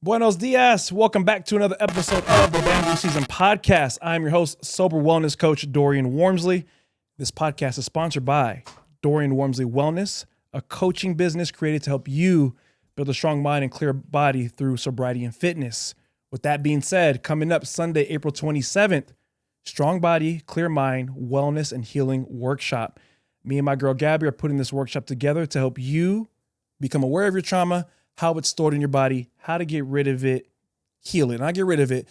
Buenos dias. Welcome back to another episode of the BambooSZN Podcast. I'm your host, sober wellness coach Dorian Wormsley. This podcast is sponsored by Dorian Wormsley Wellness, a coaching business created to help you build a strong mind and clear body through sobriety and fitness. With that being said, coming up Sunday, April 27th, Strong Body, Clear Mind, Wellness, and Healing Workshop. Me and my girl Gabby are putting this workshop together to help you become aware of your trauma, how it's stored in your body, how to get rid of it, heal it. Not get rid of it,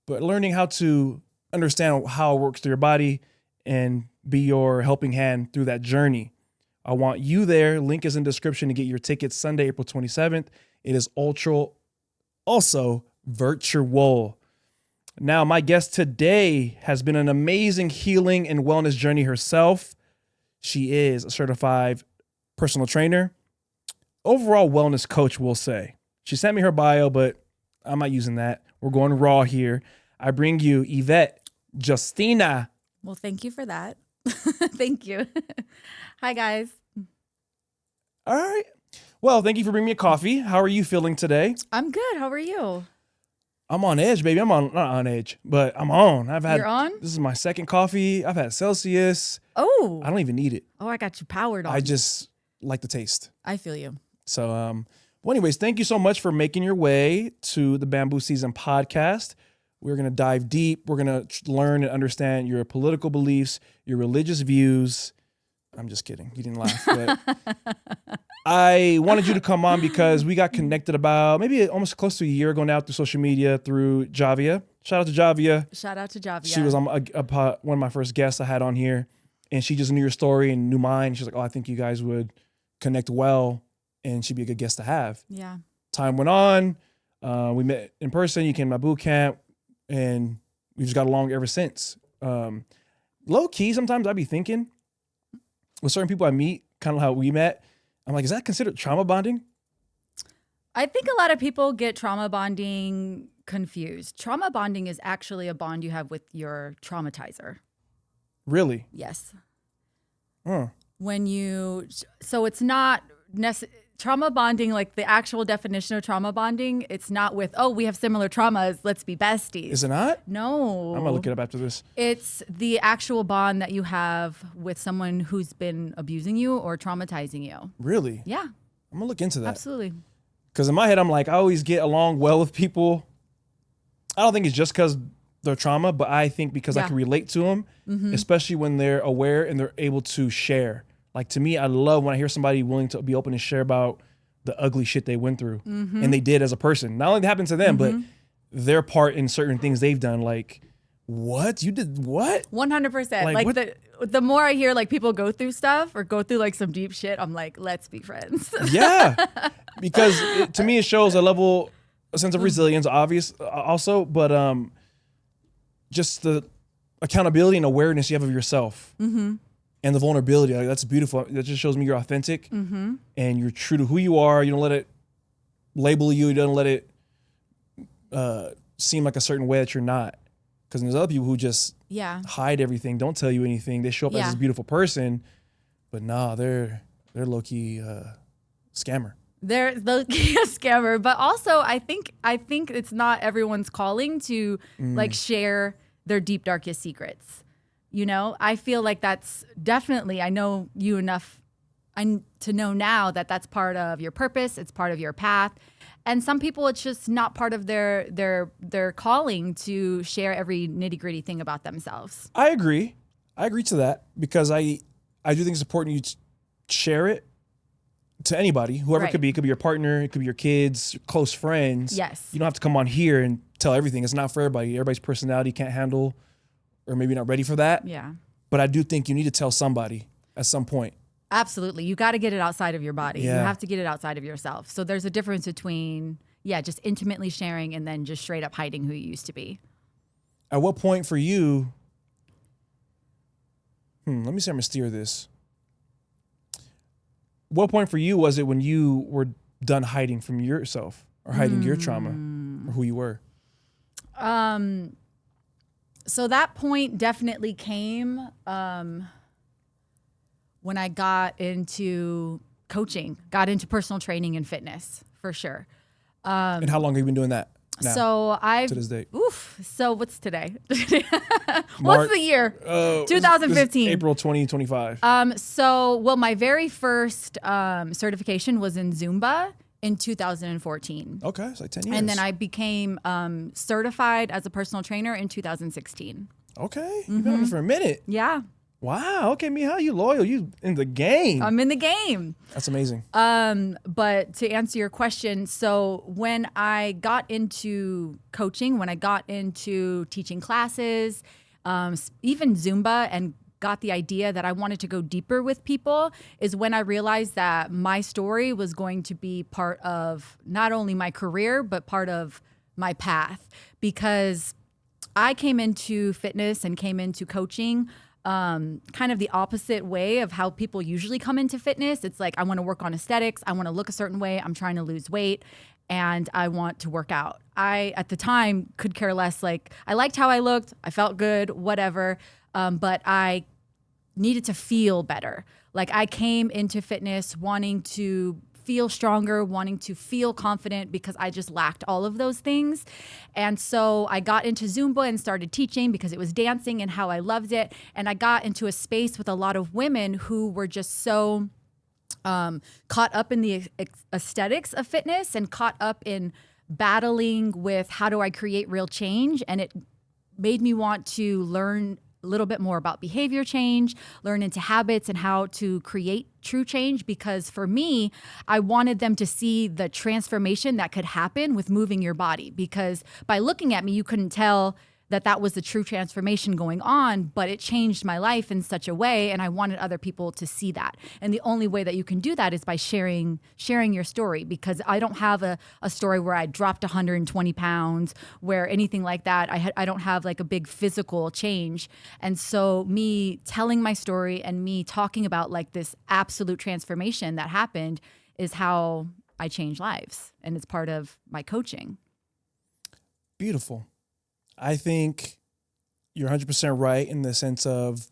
but learning how to understand how it works through your body and be your helping hand through that journey. I want you there. Link is in the description to get your tickets Sunday, April 27th. It is also virtual. Now, my guest today has been an amazing healing and wellness journey herself. She is a certified personal trainer, overall wellness coach, we'll say. She sent me her bio, but I'm not using that. We're going raw here. I bring you Yvette Justina. Well, thank you for that. Thank you. Hi, guys. All right. Well, thank you for bringing me a coffee. How are you feeling today? I'm good. How are you? I'm on edge, baby. Not on edge, but I'm on. You're on? This is my second coffee. I've had Celsius. Oh. I don't even need it. Oh, I got you powered on. I just like the taste. I feel you. So, well, anyways, thank you so much for making your way to the BambooSZN Podcast. We're going to dive deep. We're going to learn and understand your political beliefs, your religious views. I'm just kidding. You didn't laugh. But I wanted you to come on because we got connected about maybe almost close to a year ago now through social media, through Javia. Shout out to Javia. Shout out to Javia. She was on one of my first guests I had on here, and she just knew your story and knew mine. She's like, oh, I think you guys would connect well, and she'd be a good guest to have. Yeah. Time went on. We met in person. You came to my boot camp, and we just got along ever since. Low key, sometimes I'd be thinking with certain people I meet, kind of how we met, I'm like, is that considered trauma bonding? I think a lot of people get trauma bonding confused. Trauma bonding is actually a bond you have with your traumatizer. Really? Yes. Huh. So it's not trauma bonding, like the actual definition of trauma bonding, it's not with, oh, we have similar traumas, let's be besties. Is it not? No. I'm going to look it up after this. It's the actual bond that you have with someone who's been abusing you or traumatizing you. Really? Yeah. I'm going to look into that. Absolutely. Because in my head, I'm like, I always get along well with people. I don't think it's just because they're trauma, but I think because I can relate to them, especially when they're aware and they're able to share. Like, to me, I love when I hear somebody willing to be open and share about the ugly shit they went through and they did as a person. Not only that happened to them, but their part in certain things they've done. Like, what? You did what? 100%. Like the more I hear like people go through stuff or go through like some deep shit, I'm like, let's be friends. Yeah. Because to me, it shows a sense of resilience, obvious also, but just the accountability and awareness you have of yourself. And the vulnerability, like, that's beautiful. That just shows me you're authentic and you're true to who you are. You don't let it label you. You don't let it seem like a certain way that you're not. Because there's other people who just hide everything, don't tell you anything. They show up as this beautiful person, but nah, they're low-key scammer. They're low-key a scammer, but also I think it's not everyone's calling to like share their deep, darkest secrets. You know, I feel like that's definitely, I know you enough to know now that that's part of your purpose. It's part of your path. And some people, it's just not part of their calling to share every nitty gritty thing about themselves. I agree to that because I do think it's important you share it to anybody, whoever it could be. It could be your partner. It could be your kids, your close friends. Yes. You don't have to come on here and tell everything. It's not for everybody. Everybody's personality can't handle or maybe not ready for that. Yeah. But I do think you need to tell somebody at some point. Absolutely. You got to get it outside of your body. Yeah. You have to get it outside of yourself. So there's a difference between, just intimately sharing and then just straight up hiding who you used to be. At what point for you, let me see how I'm going to steer this. What point for you was it when you were done hiding from yourself or hiding your trauma or who you were? So that point definitely came when I got into coaching, got into personal training and fitness, for sure. And how long have you been doing that now, So I've to this date? So what's today? What's the year? 2015. April 2025. Well, my very first certification was in Zumba in 2014. Okay, it's like 10 years. And then I became certified as a personal trainer in 2016. Okay, you've been on it for a minute. Yeah. Wow. Okay, Mija, you loyal. You in the game. I'm in the game. That's amazing. But to answer your question, so when I got into coaching, when I got into teaching classes, even Zumba, and got the idea that I wanted to go deeper with people, is when I realized that my story was going to be part of not only my career, but part of my path. Because I came into fitness and came into coaching kind of the opposite way of how people usually come into fitness. It's like, I want to work on aesthetics. I want to look a certain way. I'm trying to lose weight and I want to work out. I, at the time, could care less. Like, I liked how I looked. I felt good, whatever. But I needed to feel better. Like, I came into fitness wanting to feel stronger, wanting to feel confident, because I just lacked all of those things. And so I got into Zumba and started teaching because it was dancing and how I loved it. And I got into a space with a lot of women who were just so caught up in the aesthetics of fitness and caught up in battling with how do I create real change. And it made me want to learn a little bit more about behavior change, learn into habits and how to create true change. Because for me, I wanted them to see the transformation that could happen with moving your body. Because by looking at me, you couldn't tell that that was the true transformation going on, but it changed my life in such a way. And I wanted other people to see that. And the only way that you can do that is by sharing your story, because I don't have a story where I dropped 120 pounds, where anything like that. I don't have like a big physical change. And so me telling my story and me talking about like this absolute transformation that happened is how I change lives. And it's part of my coaching. Beautiful. I think you're 100% right in the sense of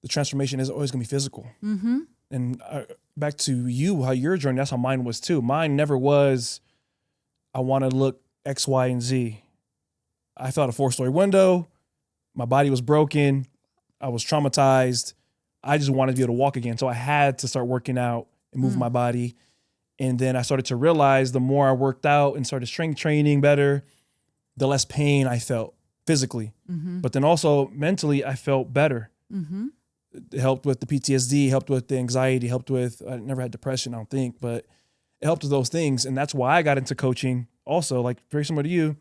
the transformation is always going to be physical. Mm-hmm. And back to you, how your journey, that's how mine was too. Mine never was, I want to look X, Y, and Z. I fell out a 4-story window. My body was broken. I was traumatized. I just wanted to be able to walk again. So I had to start working out and move my body. And then I started to realize the more I worked out and started strength training better, the less pain I felt physically. Mm-hmm. But then also mentally, I felt better. Mm-hmm. It helped with the PTSD, helped with the anxiety, helped with, I never had depression, I don't think, but it helped with those things. And that's why I got into coaching also, like very similar to you.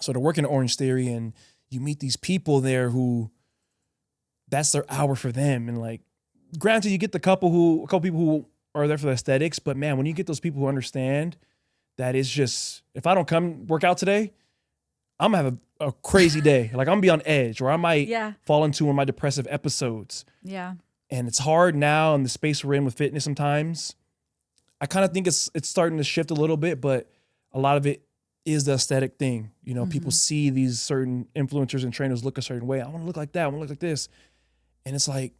Started working at Orange Theory, and you meet these people there who that's their hour for them. And like, granted, you get a couple people who are there for the aesthetics, but man, when you get those people who understand that it's just, if I don't come work out today, I'm gonna have a crazy day. Like, I'm gonna be on edge, or I might fall into one of my depressive episodes. Yeah. And it's hard now in the space we're in with fitness sometimes. I kind of think it's starting to shift a little bit, but a lot of it is the aesthetic thing. You know, people see these certain influencers and trainers look a certain way. I want to look like that. I want to look like this. And it's like,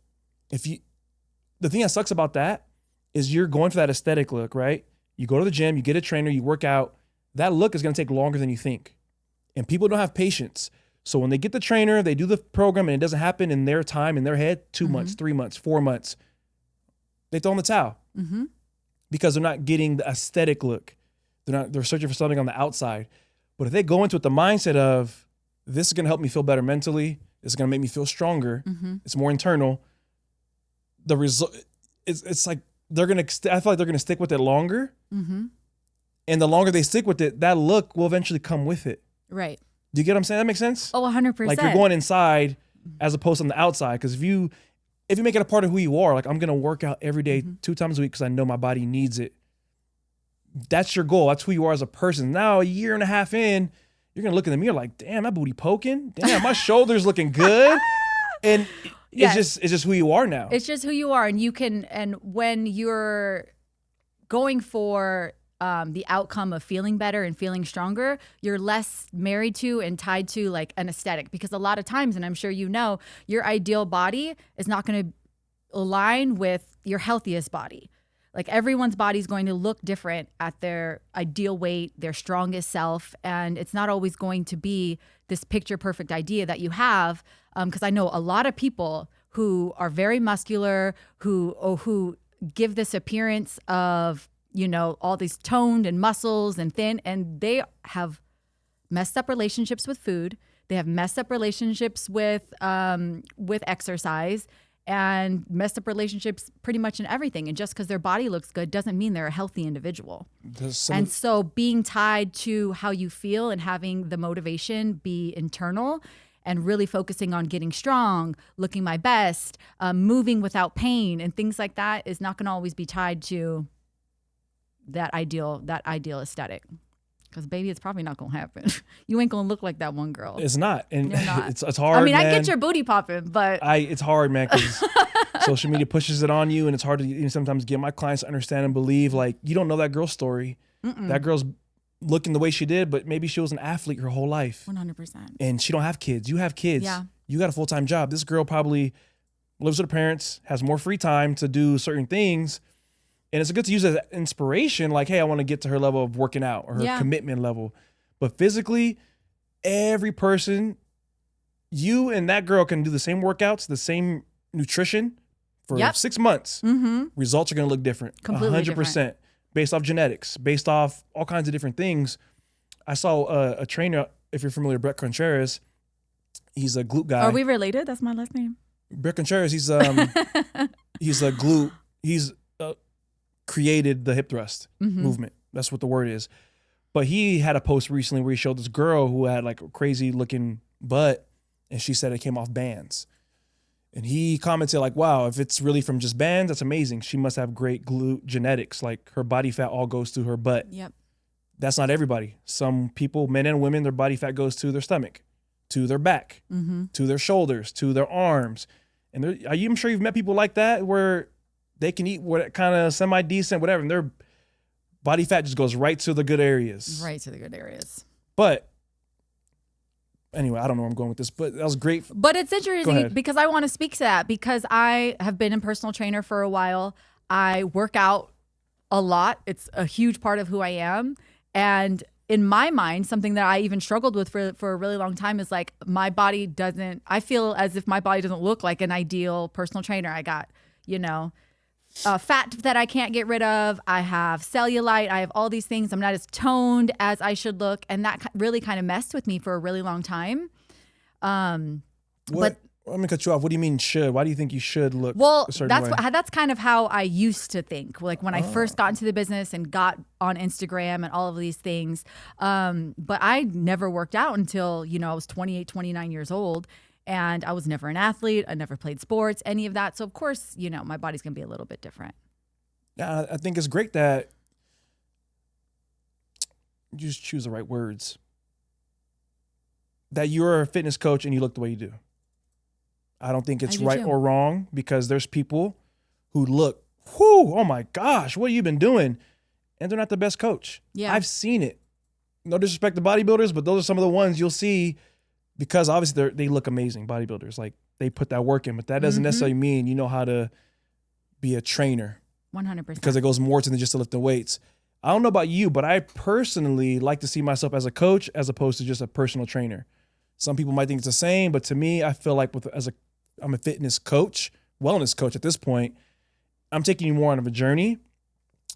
the thing that sucks about that is you're going for that aesthetic look, right? You go to the gym, you get a trainer, you work out. That look is going to take longer than you think. And people don't have patience. So when they get the trainer, they do the program, and it doesn't happen in their time, in their head, 2 months, 3 months, 4 months, they throw in the towel because they're not getting the aesthetic look. They're searching for something on the outside. But if they go into it the mindset of, this is going to help me feel better mentally, it's going to make me feel stronger, it's more internal, the result, it's like I feel like they're going to stick with it longer. And the longer they stick with it, that look will eventually come with it. Right. Do you get what I'm saying? That makes sense? Oh, 100%. Like, you're going inside as opposed to on the outside. Because if you make it a part of who you are, like, I'm going to work out every day 2 times a week because I know my body needs it. That's your goal. That's who you are as a person. Now, a year and a half in, you're going to look in the mirror like, damn, my booty poking. Damn, my shoulder's looking good. And it's just who you are now. It's just who you are. And when you're going for the outcome of feeling better and feeling stronger, you're less married to and tied to like an aesthetic. Because a lot of times, and I'm sure you know, your ideal body is not going to align with your healthiest body. Like everyone's body's going to look different at their ideal weight, their strongest self. And it's not always going to be this picture perfect idea that you have. Because I know a lot of people who are very muscular, who give this appearance of, you know, all these toned and muscles and thin, and they have messed up relationships with food. They have messed up relationships with exercise, and messed up relationships pretty much in everything. And just because their body looks good doesn't mean they're a healthy individual. And so being tied to how you feel and having the motivation be internal and really focusing on getting strong, looking my best, moving without pain and things like that is not going to always be tied to that ideal aesthetic. Because baby, it's probably not gonna happen. You ain't gonna look like that one girl. It's not, and you're not. It's hard. I mean, man. I get your booty popping, but it's hard, man, because social media pushes it on you, and it's hard to sometimes get my clients to understand and believe. Like, you don't know that girl's story. That girl's looking the way she did, but maybe she was an athlete her whole life. 100%. And she don't have kids. You have kids. Yeah. You got a full-time job. This girl probably lives with her parents, has more free time to do certain things. And it's good to use as inspiration, like, hey, I want to get to her level of working out or her commitment level. But physically, every person, you and that girl can do the same workouts, the same nutrition for 6 months. Results are going to look different. Completely 100%. Different. Based off genetics, based off all kinds of different things. I saw a trainer, if you're familiar with Brett Contreras, he's a glute guy. Are we related? That's my last name. Brett Contreras, he's a glute, he's created the hip thrust movement. That's what the word is. But he had a post recently where he showed this girl who had like a crazy looking butt, and she said it came off bands. And he commented like, wow, if it's really from just bands, that's amazing. She must have great glute genetics. Like, her body fat all goes to her butt. Yep. That's not everybody. Some people, men and women, their body fat goes to their stomach, to their back, to their shoulders, to their arms. And I'm sure you've met people like that where they can eat what kind of semi-decent, whatever, and their body fat just goes right to the good areas. Right to the good areas. But anyway, I don't know where I'm going with this, but that was great. But it's interesting because I want to speak to that because I have been a personal trainer for a while. I work out a lot. It's a huge part of who I am. And in my mind, something that I even struggled with for a really long time is like, I feel as if my body doesn't look like an ideal personal trainer. I got, fat that I can't get rid of. I have cellulite. I have all these things. I'm not as toned as I should look. And that really kind of messed with me for a really long time. But I'm going to cut you off. What do you mean should? Why do you think you should look a certain way? That's kind of how I used to think. Like when I first got into the business and got on Instagram and all of these things. But I never worked out until, I was 28, 29 years old. And I was never an athlete. I never played sports, any of that. So, of course, my body's going to be a little bit different. Yeah, I think it's great that you just choose the right words. That you're a fitness coach and you look the way you do. I don't think it's right or wrong because there's people who look, oh my gosh, what have you been doing? And they're not the best coach. Yeah. I've seen it. No disrespect to bodybuilders, but those are some of the ones you'll see because obviously they look amazing, bodybuilders. Like, they put that work in, but that doesn't necessarily mean you know how to be a trainer. 100%. Because it goes more than just to lift the weights. I don't know about you, but I personally like to see myself as a coach as opposed to just a personal trainer. Some people might think it's the same, but to me, I feel like I'm a fitness coach, wellness coach at this point. I'm taking you more on of a journey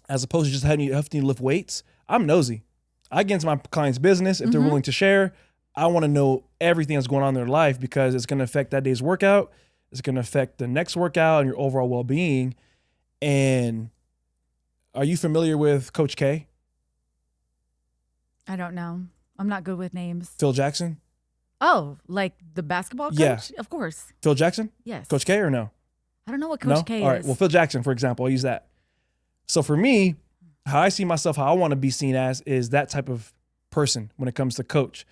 as opposed to just having you lift weights. I'm nosy. I get into my client's business if they're willing to share. I want to know everything that's going on in their life because it's going to affect that day's workout. It's going to affect the next workout and your overall well-being. And are you familiar with Coach K? I don't know. I'm not good with names. Phil Jackson? Oh, like the basketball coach? Yeah. Of course. Phil Jackson? Yes. Coach K or no? I don't know what Coach K is. All right. Well, Phil Jackson, for example, I'll use that. So for me, how I see myself, how I want to be seen as is that type of person when it comes to coach.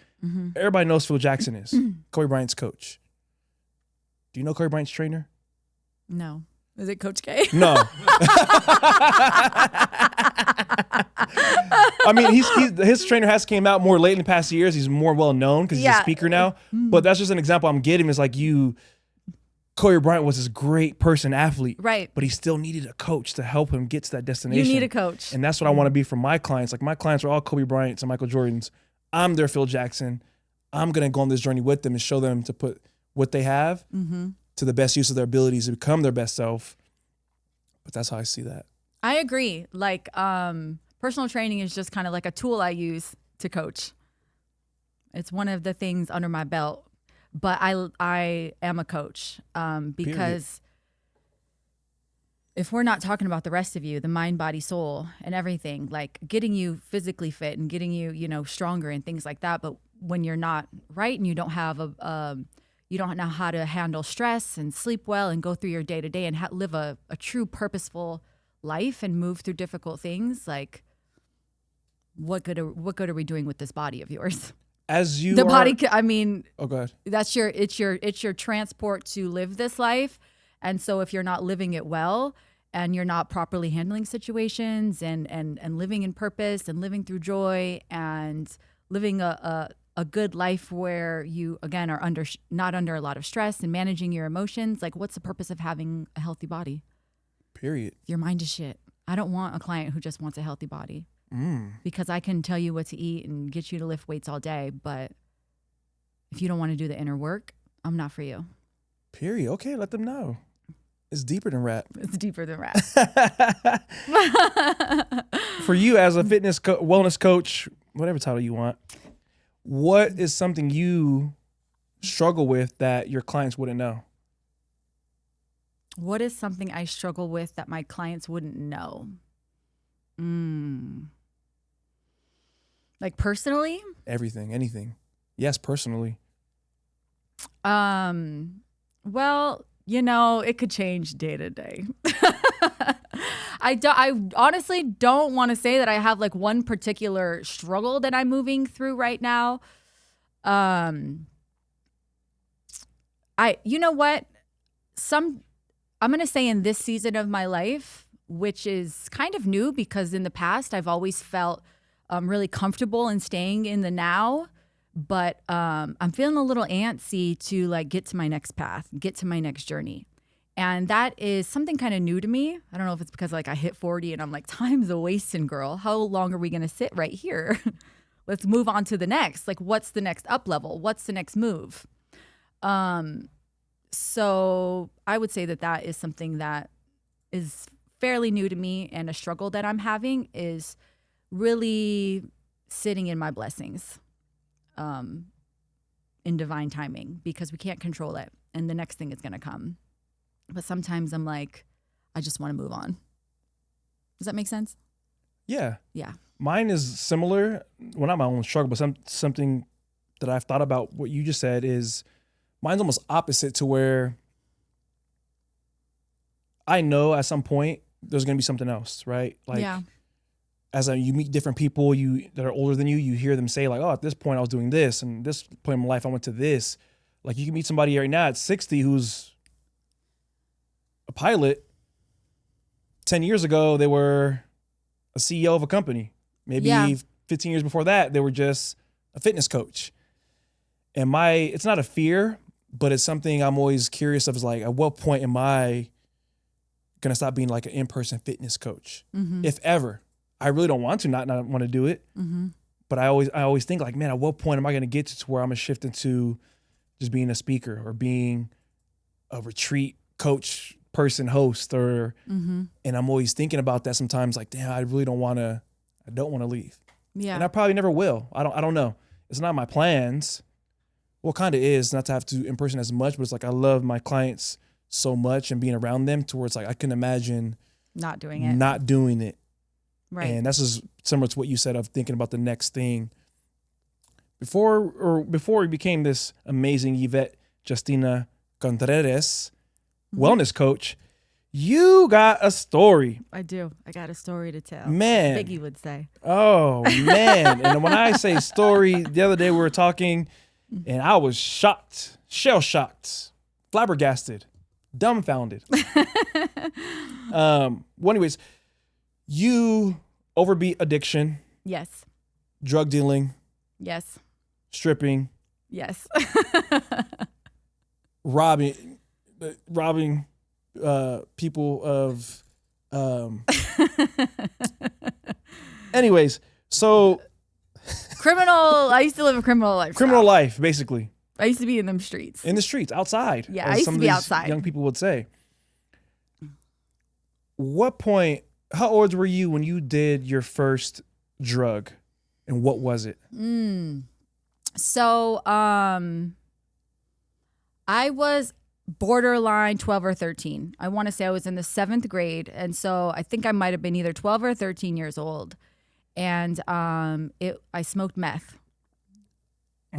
Everybody knows Phil Jackson is Kobe Bryant's coach. Do you know Kobe Bryant's trainer? No. Is it Coach K? No. I mean, his trainer has came out more late in the past years. He's more well known because he's a speaker now. But that's just an example I'm getting. Is like Kobe Bryant was this great person, athlete, Right. but he still needed a coach to help him get to that destination. You need a coach. And that's what I want to be for my clients. Like my clients are all Kobe Bryants and Michael Jordans. I'm their Phil Jackson. I'm going to go on this journey with them and show them to put what they have to the best use of their abilities to become their best self. But that's how I see that. I agree. Like, personal training is just kind of like a tool I use to coach. It's one of the things under my belt. But I am a coach because if we're not talking about the rest of you, the mind, body, soul, and everything, like getting you physically fit and getting you, stronger and things like that. But when you're not right and you don't have you don't know how to handle stress and sleep well and go through your day to day and live a true purposeful life and move through difficult things, like what good are we doing with this body of yours? As you body, I mean, oh, go ahead. It's your transport to live this life. And so if you're not living it well and you're not properly handling situations and living in purpose and living through joy and living a good life where you, again, are not under a lot of stress and managing your emotions, like what's the purpose of having a healthy body? Period. Your mind is shit. I don't want a client who just wants a healthy body. Because I can tell you what to eat and get you to lift weights all day, but if you don't want to do the inner work, I'm not for you. Period. Okay, let them know. It's deeper than rap. It's deeper than rap. For you as a fitness wellness coach, whatever title you want, what is something you struggle with that your clients wouldn't know? What is something I struggle with that my clients wouldn't know? Like personally? Everything, anything. Yes, personally. Well, it could change day to day. I honestly don't want to say that I have like one particular struggle that I'm moving through right now. You know what? I'm going to say in this season of my life, which is kind of new because in the past I've always felt really comfortable in staying in the now, but I'm feeling a little antsy to like get to my next path, get to my next journey. And that is something kind of new to me. I don't know if it's because like I hit 40 and I'm like, time's a wasting, girl. How long are we going to sit right here? Let's move on to the next. Like, what's the next up level? What's the next move? So I would say that is something that is fairly new to me, and a struggle that I'm having is really sitting in my blessings in divine timing, because we can't control it and the next thing is going to come. But sometimes I'm like, I just want to move on. Does that make sense? Yeah. Yeah. Mine is similar. Well, not my own struggle, but something that I've thought about what you just said is mine's almost opposite, to where I know at some point there's going to be something else, right? Like, yeah. You meet different people that are older than you, you hear them say like, oh, at this point I was doing this, and this point in my life I went to this. Like, you can meet somebody right now at 60 who's a pilot. 10 years ago, they were a CEO of a company. Maybe 15 years before that, they were just a fitness coach. And it's not a fear, but it's something I'm always curious of, is like, at what point am I going to stop being like an in-person fitness coach? Mm-hmm. If ever. I really don't want to not want to do it. Mm-hmm. But I always think like, man, at what point am I going to get to where I'm going to shift into just being a speaker or being a retreat coach, person, host, or, and I'm always thinking about that sometimes, like, damn, I don't want to leave. Yeah. And I probably never will. I don't know. It's not my plans. Well, kind of is, not to have to in person as much, but it's like, I love my clients so much and being around them to where it's like, I can imagine not doing it. Right. And that's just similar to what you said of thinking about the next thing. Before we became this amazing Yvette Justina Contreras wellness coach, you got a story. I do. I got a story to tell. Man. Biggie would say. Oh, man. And when I say story, the other day we were talking and I was shocked, shell-shocked, flabbergasted, dumbfounded. Well, anyways, you overbeat addiction. Yes. Drug dealing. Yes. Stripping. Yes. Robbing. robbing people of. Anyways, so Criminal. I used to live a criminal life. criminal life, basically, I used to be in them streets. in the streets, outside. Yeah, as I used some to of be these outside. Young people would say. What point? How old were you when you did your first drug, and what was it? So, I was borderline 12 or 13. I want to say I was in the 7th grade. And so I think I might have been either 12 or 13 years old. And I smoked meth.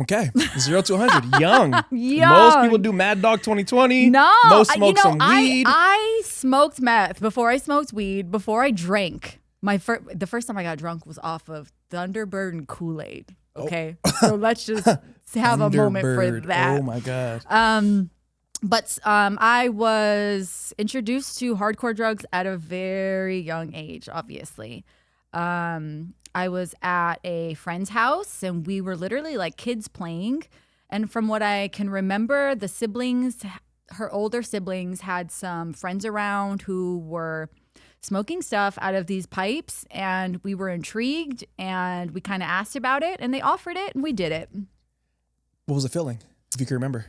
Okay, 0 to 100, young. Young. Most people do Mad Dog 2020. No, most smoke some weed. I smoked meth before I smoked weed, before I drank. The first time I got drunk was off of Thunderbird and Kool-Aid. Okay, so let's just have a moment for that. Oh my God. But I was introduced to hardcore drugs at a very young age, obviously. I was at a friend's house and we were literally like kids playing. And from what I can remember, the siblings, her older siblings, had some friends around who were smoking stuff out of these pipes, and we were intrigued and we kind of asked about it and they offered it and we did it. What was the feeling, if you can remember?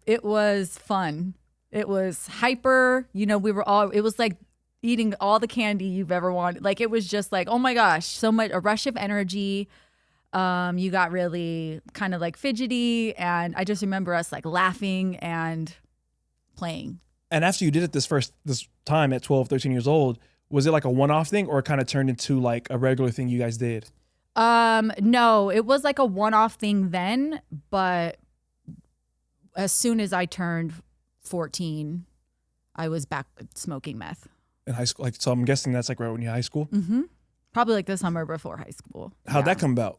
It was fun. It was hyper. You know, it was like eating all the candy you've ever wanted. Like, it was just like, oh my gosh, so much, a rush of energy. You got really kind of like fidgety, and I just remember us like laughing and playing. And after you did it this time at 12, 13 years old, was it like a one-off thing, or it kind of turned into like a regular thing you guys did? No, it was like a one-off thing then, but as soon as I turned 14, I was back smoking meth. In high school? So I'm guessing that's like right when you're high school? Mm-hmm. Probably like the summer before high school. How'd that come about?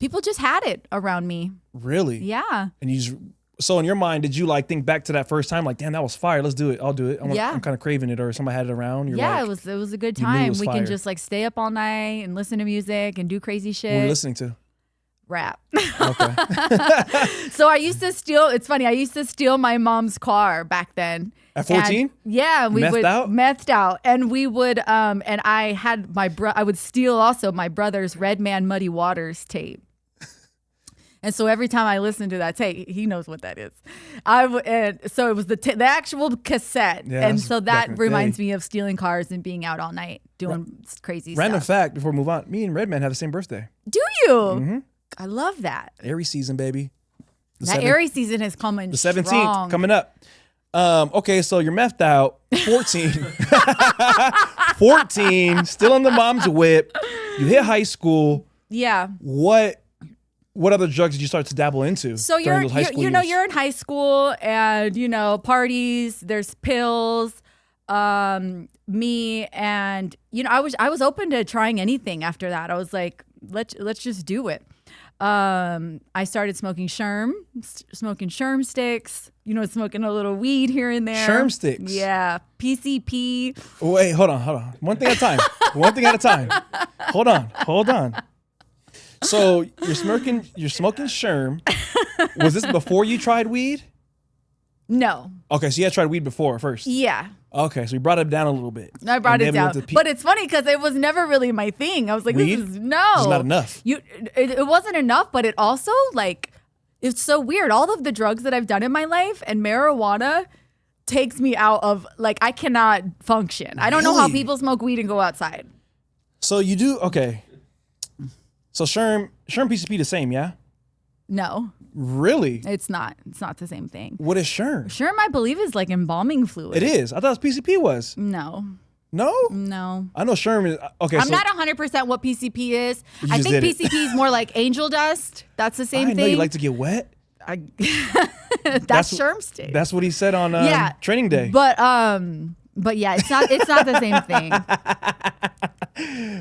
People just had it around me. Really? Yeah. And so in your mind, did you like think back to that first time, like, damn, that was fire, let's do it, I'll do it. I'm kind of craving it, or somebody had it around? It was a good time. We can just like stay up all night and listen to music and do crazy shit. What were you listening to? Rap. Okay. So I used to steal, it's funny, I used to steal my mom's car back then. At 14? Yeah, we would methed out. And we would and I had I would steal also my brother's Redman Muddy Waters tape. And so every time I listen to that tape, he knows what that is. So it was the actual cassette. Yeah, and so that reminds me of stealing cars and being out all night doing crazy stuff. Random fact before we move on, me and Redman have the same birthday. Do you? Mm-hmm. I love that. Aries season, baby. Aries season has come in the 17th strong. coming up. Okay, so you're methed out, 14. 14, still in the mom's whip. You hit high school. Yeah. What other drugs did you start to dabble into? So you're in high school, and parties. There's pills. Me and I was open to trying anything after that. I was like, let's just do it. I started smoking sherm sticks. Smoking a little weed here and there. Sherm sticks. Yeah, PCP. Wait, hold on. One thing at a time. Hold on. So you're smoking sherm. Was this before you tried weed? No. Okay, so you had tried weed before first. Yeah. Okay, so we brought it down a little bit. I brought it down, but it's funny because it was never really my thing. I was like, weed? This is no. It's not enough. It wasn't enough, but it also like, it's so weird. All of the drugs that I've done in my life, and marijuana takes me out of, like, I cannot function. I don't know how people smoke weed and go outside. So you do, okay. So sherm PCP the same, yeah? No. Really? It's not. It's not the same thing. What is sherm? Sherm, I believe, is like embalming fluid. It is. I thought PCP was. No. No? No. I know sherm is, okay. I'm not 100% what PCP is. I think PCP is more like angel dust. That's the same thing. I know you like to get wet. That's sherm stick. That's what he said on training day. But yeah, it's not the same thing.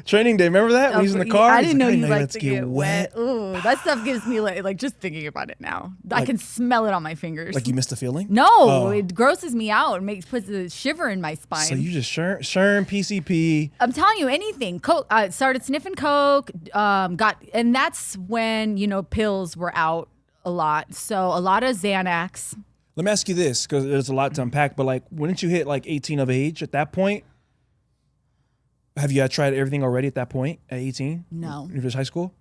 Training day, remember that when he's in the car? I didn't know you like to get wet. Ooh, that stuff gives me like just thinking about it now. I can smell it on my fingers. Like you missed a feeling? No, It grosses me out and puts a shiver in my spine. So you just sherm PCP. I'm telling you, anything. Coke. I started sniffing coke. And that's when pills were out a lot. So a lot of Xanax. Let me ask you this, because there's a lot to unpack, but like, wouldn't you hit like 18 of age at that point? Have you tried everything already at that point at 18? No. If it's high school?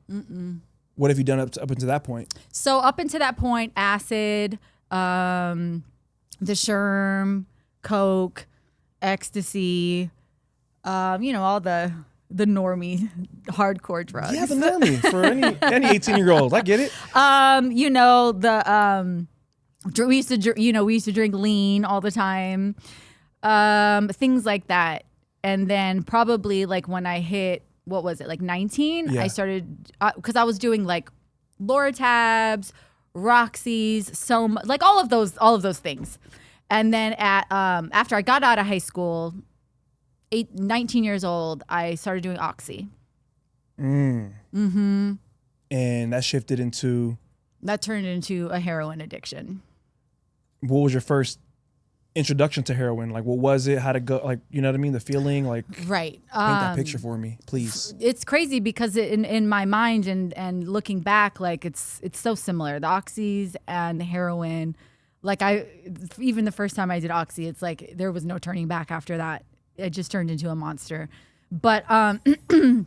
What have you done up until that point? So up until that point, acid, the sherm, coke, ecstasy, all the normie hardcore drugs. Yeah, the normie for any 18-year-old. I get it. We used to drink lean all the time, things like that. And then probably like when I hit, what was it, like 19, Yeah. I started, because I was doing like Loratabs, Roxy's, Soma, like all of those things. And then after I got out of high school, 19 years old, I started doing Oxy. And that shifted into? That turned into a heroin addiction. What was your first introduction to heroin? Like, what was it? How to go? Like, you know what I mean? The feeling, like, right. Paint that picture for me, please. It's crazy because in my mind and looking back, like it's so similar. The Oxys and the heroin, like even the first time I did Oxy, it's like there was no turning back after that. It just turned into a monster. But the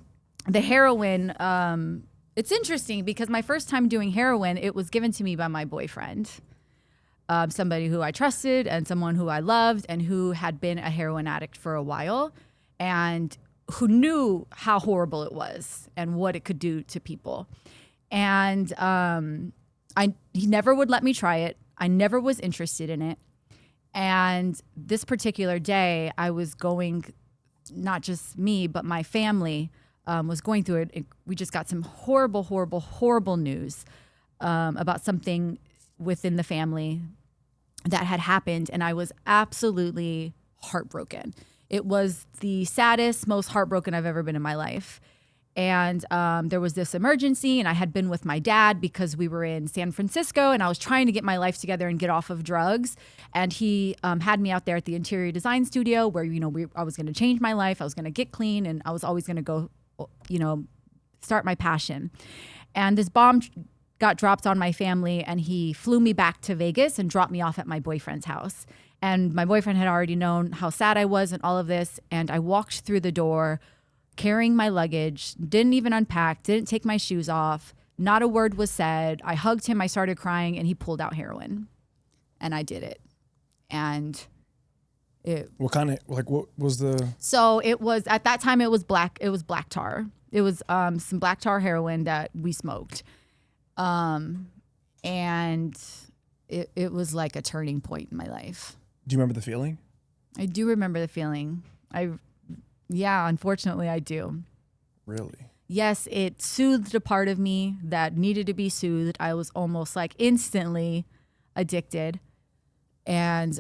heroin, it's interesting because my first time doing heroin, it was given to me by my boyfriend. Somebody who I trusted and someone who I loved and who had been a heroin addict for a while and who knew how horrible it was and what it could do to people. And he never would let me try it. I never was interested in it. And this particular day, I was going, not just me, but my family was going through it. We just got some horrible, horrible, horrible news about something within the family that had happened, and I was absolutely heartbroken. It was the saddest, most heartbroken I've ever been in my life. And there was this emergency, and I had been with my dad because we were in San Francisco, and I was trying to get my life together and get off of drugs. And he had me out there at the interior design studio where, I was going to change my life. I was going to get clean, and I was always going to go, start my passion. And this bomb got dropped on my family, and he flew me back to Vegas and dropped me off at my boyfriend's house. And my boyfriend had already known how sad I was and all of this. And I walked through the door carrying my luggage, didn't even unpack, didn't take my shoes off. Not a word was said. I hugged him, I started crying, and he pulled out heroin. And I did it. And what was the? So it was, at that time, it was black tar. It was some black tar heroin that we smoked. And it was like a turning point in my life. Do you remember the feeling? I do remember the feeling. Unfortunately I do. Really? Yes, it soothed a part of me that needed to be soothed. I was almost like instantly addicted. And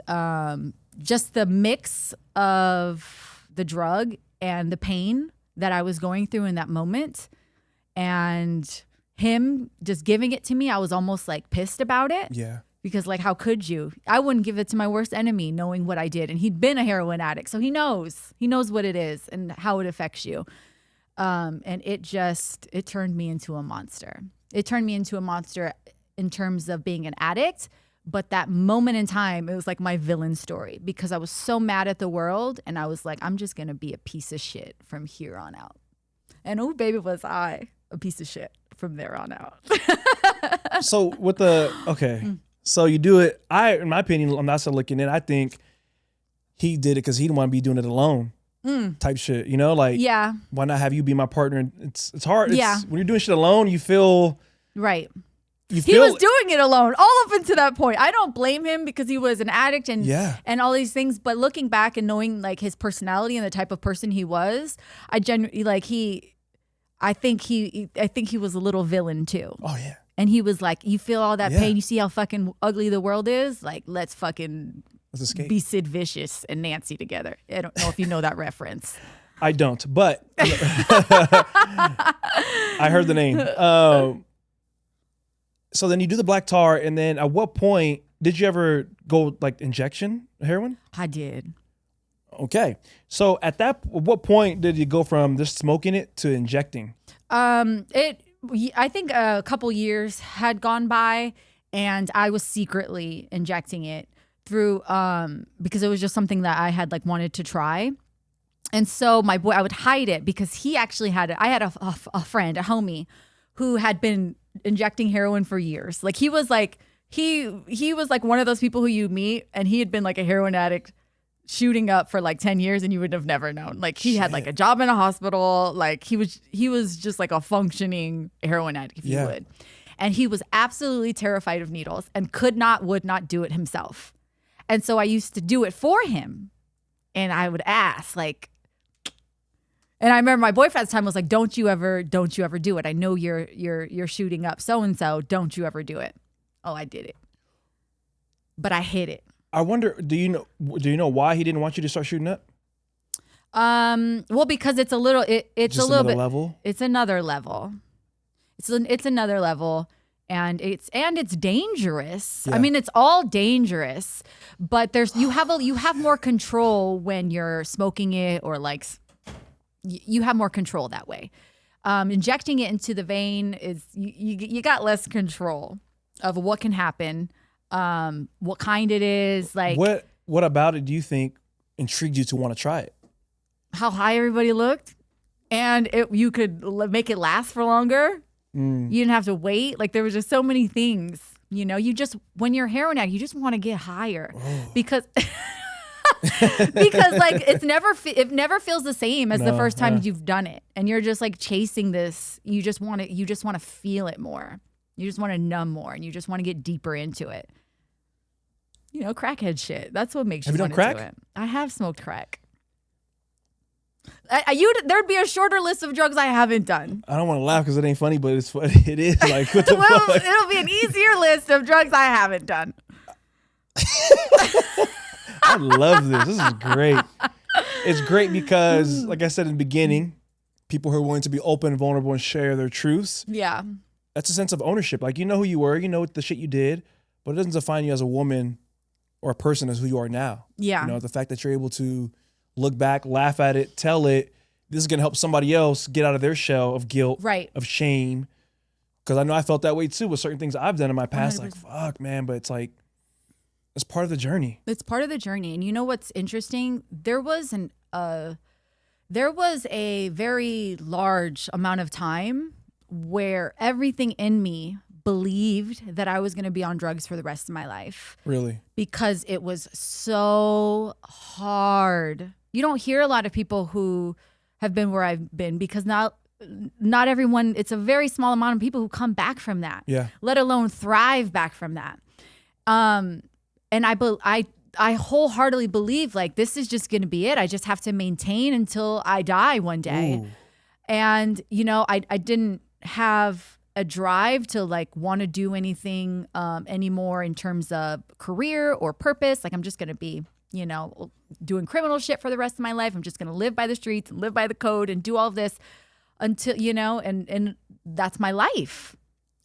just the mix of the drug and the pain that I was going through in that moment and him just giving it to me, I was almost like pissed about it. Yeah. Because like, how could you? I wouldn't give it to my worst enemy knowing what I did. And he'd been a heroin addict. So he knows what it is and how it affects you. And it turned me into a monster. It turned me into a monster in terms of being an addict. But that moment in time, it was like my villain story because I was so mad at the world. And I was like, I'm just going to be a piece of shit from here on out. And oh, baby, was I a piece of shit from there on out. So so you do it. In my opinion, I'm not so looking in. I think he did it because he didn't want to be doing it alone. Type shit, yeah. Why not have you be my partner? And it's hard. Yeah. When you're doing shit alone, you feel right. He was doing it alone all up until that point. I don't blame him because he was an addict and all these things. But looking back and knowing like his personality and the type of person he was, I genuinely I think he was a little villain too. Oh yeah. And he was like, you feel all that pain, you see how fucking ugly the world is? Like, let's escape. Be Sid Vicious and Nancy together. I don't know if you know that reference. I don't, but I heard the name. So then you do the black tar, and then at what point did you ever go like injection heroin? I did. Okay. So at what point did you go from just smoking it to injecting? I think a couple years had gone by, And I was secretly injecting it through, because it was just something that I had like wanted to try. And so my boy, I would hide it because he actually I had a friend, a homie who had been injecting heroin for years. Like he was like one of those people who you meet, and he had been like a heroin addict shooting up for like 10 years and you would have never known. Like he had like a job in a hospital. Like he was just like a functioning heroin addict, if you would. And he was absolutely terrified of needles and would not do it himself. And so I used to do it for him. And I would ask like, and I remember my boyfriend at the time was like, don't you ever do it. I know you're shooting up so-and-so. Don't you ever do it. Oh, I did it. But I hid it. I wonder, do you know why he didn't want you to start shooting up? Well, because it's a little bit level. It's another level. It's another level, and it's dangerous. Yeah. I mean, it's all dangerous, but you have more control when you're smoking it, or like you have more control that way. Injecting it into the vein is you got less control of what can happen. What kind it is, like what about it do you think intrigued you to want to try it? How high everybody looked, and you could make it last for longer. You didn't have to wait. Like there was just so many things, when you're a heroin addict, you just want to get higher. because like it never feels the same as the first time you've done it, and you're just like chasing this. You just want to feel it more. You just want to numb more, and you just want to get deeper into it. Crackhead shit. That's what makes you want to do it. I have smoked crack. There'd be a shorter list of drugs I haven't done. I don't want to laugh because it ain't funny, but it's funny. It is like, what the fuck? It'll be an easier list of drugs I haven't done. I love this. This is great. It's great because, like I said in the beginning, people who are willing to be open and vulnerable and share their truths. Yeah. That's a sense of ownership. Like, you know who you were, you know the shit you did, but it doesn't define you as a woman or a person as who you are now. Yeah. The fact that you're able to look back, laugh at it, tell it, this is going to help somebody else get out of their shell of guilt, right, of shame. Because I know I felt that way too with certain things I've done in my past. 100%. Like, fuck, man, but it's like, it's part of the journey. It's part of the journey. And you know what's interesting? There was a very large amount of time where everything in me believed that I was going to be on drugs for the rest of my life. Really? Because it was so hard. You don't hear a lot of people who have been where I've been, because not everyone, it's a very small amount of people who come back from that. Yeah. Let alone thrive back from that. And I wholeheartedly believe like this is just going to be it. I just have to maintain until I die one day. Ooh. And I didn't have a drive to like want to do anything anymore in terms of career or purpose. Like I'm just going to be, doing criminal shit for the rest of my life. I'm just going to live by the streets and live by the code and do all of this until, and that's my life.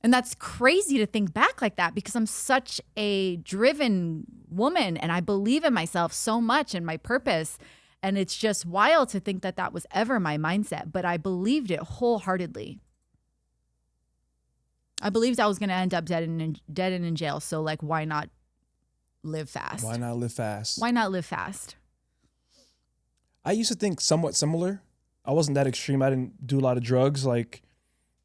And that's crazy to think back like that, because I'm such a driven woman and I believe in myself so much and my purpose. And it's just wild to think that that was ever my mindset, but I believed it wholeheartedly. I believed I was going to end up dead and in jail. So like, why not live fast? Why not live fast? Why not live fast? I used to think somewhat similar. I wasn't that extreme. I didn't do a lot of drugs. Like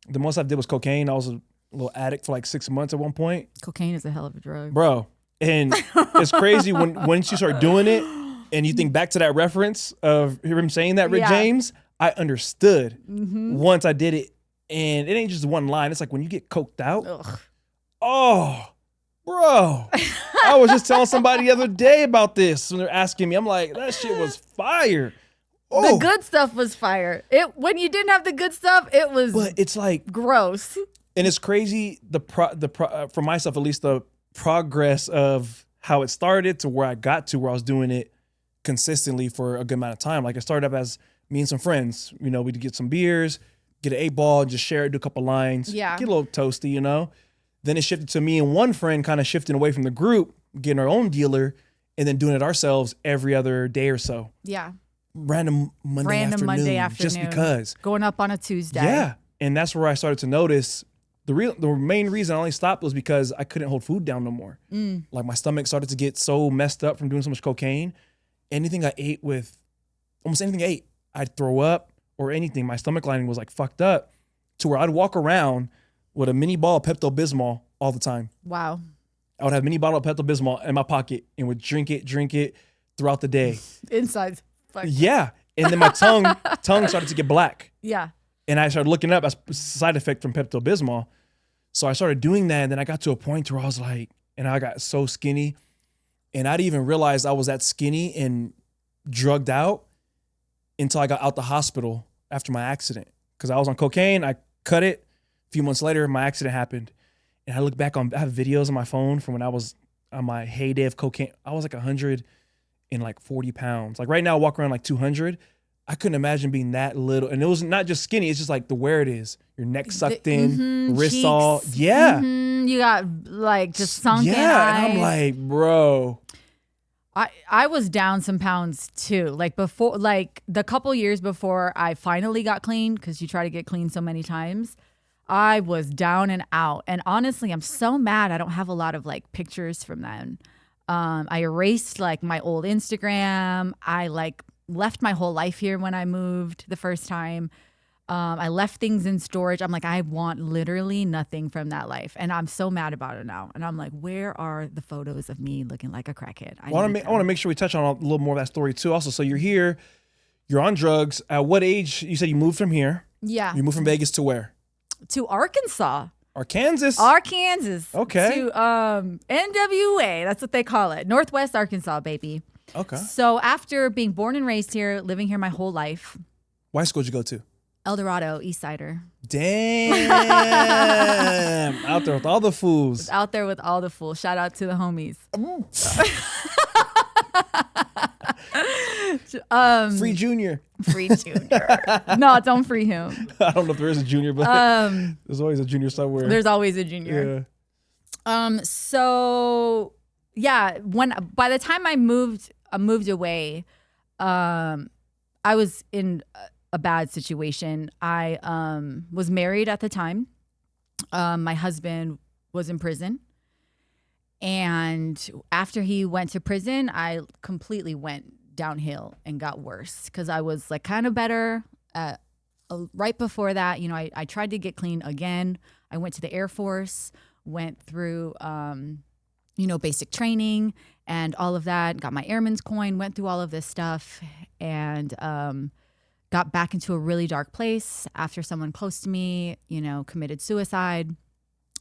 the most I did was cocaine. I was a little addict for like 6 months at one point. Cocaine is a hell of a drug. Bro. And it's crazy once you start doing it and you think back to that reference of him saying that, Rick James, I understood once I did it. And it ain't just one line. It's like when you get coked out. Ugh. Oh, bro. I was just telling somebody the other day about this when they're asking me. I'm like, that shit was fire. Oh. The good stuff was fire. When you didn't have the good stuff, it was. But it's like gross. And it's crazy. For myself, at least, the progress of how it started to where I got to where I was doing it consistently for a good amount of time. Like it started up as me and some friends. We'd get some beers, get an 8-ball, just share it, do a couple lines, get a little toasty, Then it shifted to me and one friend kind of shifting away from the group, getting our own dealer, and then doing it ourselves every other day or so. Yeah. Random Monday afternoon. Just because. Going up on a Tuesday. Yeah. And that's where I started to notice the main reason I only stopped was because I couldn't hold food down no more. Like my stomach started to get so messed up from doing so much cocaine. Anything I ate almost anything I ate, I'd throw up or anything. My stomach lining was like fucked up to where I'd walk around with a mini bottle of Pepto-Bismol all the time. Wow. I would have a mini bottle of Pepto-Bismol in my pocket and would drink it throughout the day. Inside. Yeah. And then my tongue started to get black. Yeah. And I started looking up as a side effect from Pepto-Bismol. So I started doing that. And then I got to a point where I was like, and I got so skinny. And I didn't even realize I was that skinny and drugged out until I got out the hospital after my accident. Because I was on cocaine. I cut it. A few months later, my accident happened. And I look back I have videos on my phone from when I was on my heyday of cocaine. I was like 140 pounds. Like right now, I walk around like 200. I couldn't imagine being that little. And it was not just skinny. It's just like the where it is. Your neck sucked in, wrists cheeks. all. Yeah. You got like just sunken Yeah. eyes. And I'm like, bro. I was down some pounds too. Like before, like the couple years before I finally got clean, because you try to get clean so many times, I was down and out. And honestly, I'm so mad I don't have a lot of like pictures from then. I erased like my old Instagram. I like left my whole life here when I moved the first time. I left things in storage. I'm like, I want literally nothing from that life. And I'm so mad about it now. And I'm like, where are the photos of me looking like a crackhead? I want to make sure we touch on a little more of that story too. Also, so you're here, you're on drugs. At what age? You said you moved from here. Yeah. You moved from Vegas to where? To Arkansas. Arkansas. Okay. To NWA. That's what they call it. Northwest Arkansas, baby. Okay. So after being born and raised here, living here my whole life. What high school did you go to? El Dorado, East Sider. Damn. Out there with all the fools. Out there with all the fools. Shout out to the homies. Free Junior. Free Junior. No, don't free him. I don't know if there is a junior, but there's always a junior somewhere. There's always a junior. Yeah. So yeah, by the time I moved away, I was in a bad situation. I was married at the time. My husband was in prison. And after he went to prison, I completely went downhill and got worse because I was like kind of better. Right before that, you know, I tried to get clean again. I went to the Air Force, went through, basic training and all of that, got my airman's coin, went through all of this stuff and got back into a really dark place after someone close to me, committed suicide.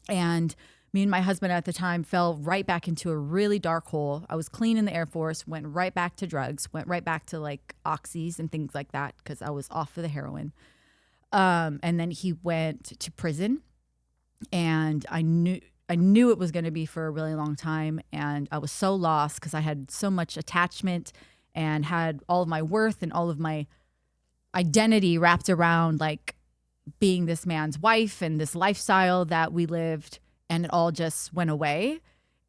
And me and my husband at the time fell right back into a really dark hole. I was clean in the Air Force, went right back to drugs, went right back to like oxys and things like that because I was off of the heroin. And then he went to prison, and I knew it was going to be for a really long time. And I was so lost because I had so much attachment and had all of my worth and all of my identity wrapped around like being this man's wife and this lifestyle that we lived. And it all just went away.